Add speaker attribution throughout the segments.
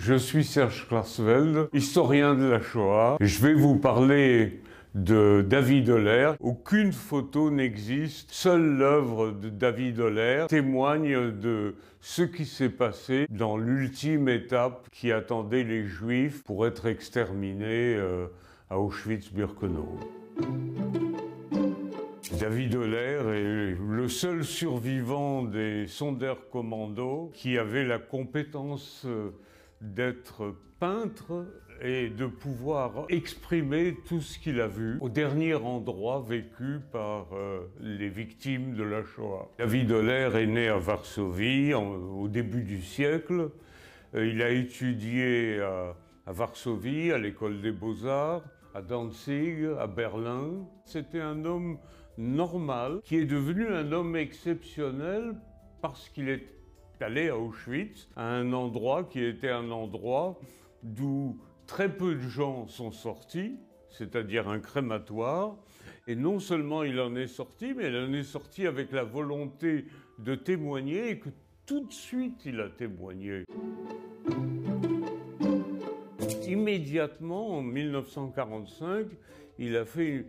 Speaker 1: Je suis Serge Klarsfeld, historien de la Shoah. Je vais vous parler de David Holler. Aucune photo n'existe, seule l'œuvre de David Holler témoigne de ce qui s'est passé dans l'ultime étape qui attendait les Juifs pour être exterminés à Auschwitz-Birkenau. David Holler est le seul survivant des Sonderkommando qui avait la compétence d'être peintre et de pouvoir exprimer tout ce qu'il a vu au dernier endroit vécu par les victimes de la Shoah. David Holler est né à Varsovie au début du siècle. Il a étudié à Varsovie, à l'école des Beaux-Arts, à Danzig, à Berlin. C'était un homme normal qui est devenu un homme exceptionnel parce qu'il est allé à Auschwitz, à un endroit qui était un endroit d'où très peu de gens sont sortis, c'est-à-dire un crématoire. Et non seulement il en est sorti, mais il en est sorti avec la volonté de témoigner et que tout de suite il a témoigné. Immédiatement, en 1945, il a fait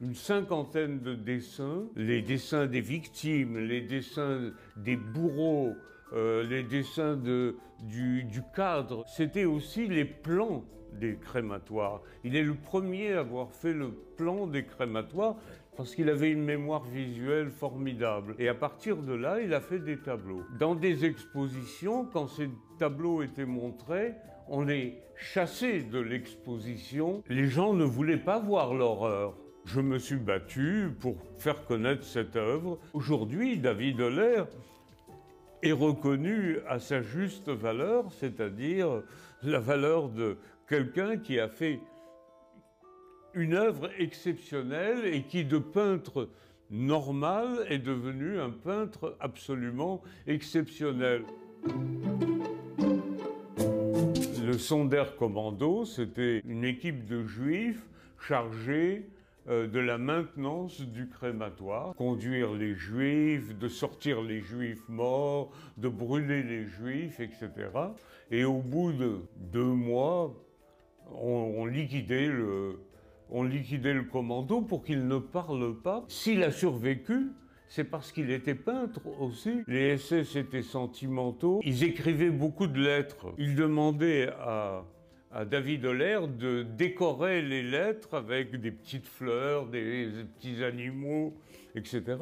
Speaker 1: une cinquantaine de dessins, les dessins des victimes, les dessins des bourreaux, les dessins du cadre. C'était aussi les plans des crématoires. Il est le premier à avoir fait le plan des crématoires parce qu'il avait une mémoire visuelle formidable. Et à partir de là, il a fait des tableaux. Dans des expositions, quand ces tableaux étaient montrés, on les chassait de l'exposition. Les gens ne voulaient pas voir l'horreur. Je me suis battu pour faire connaître cette œuvre. Aujourd'hui, David Holler est reconnu à sa juste valeur, c'est-à-dire la valeur de quelqu'un qui a fait une œuvre exceptionnelle et qui, de peintre normal, est devenu un peintre absolument exceptionnel. Le Sonderkommando, c'était une équipe de Juifs chargée de la maintenance du crématoire, conduire les Juifs, de sortir les Juifs morts, de brûler les Juifs, etc. Et au bout de 2 mois, on liquidait le commando pour qu'il ne parle pas. S'il a survécu, c'est parce qu'il était peintre aussi. Les SS étaient sentimentaux. Ils écrivaient beaucoup de lettres. Ils demandaient à David Holler de décorer les lettres avec des petites fleurs, des petits animaux, etc.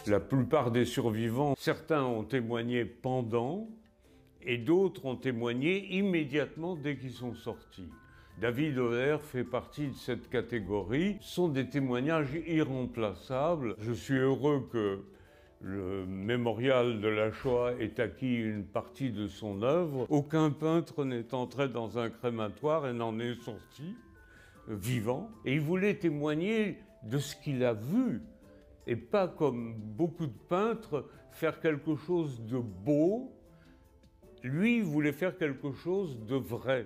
Speaker 1: La plupart des survivants, certains ont témoigné pendant et d'autres ont témoigné immédiatement dès qu'ils sont sortis. David Holler fait partie de cette catégorie. Ce sont des témoignages irremplaçables. Je suis heureux que le mémorial de la Shoah ait acquis une partie de son œuvre. Aucun peintre n'est entré dans un crématoire et n'en est sorti vivant. Et il voulait témoigner de ce qu'il a vu et pas, comme beaucoup de peintres, faire quelque chose de beau. Lui, il voulait faire quelque chose de vrai.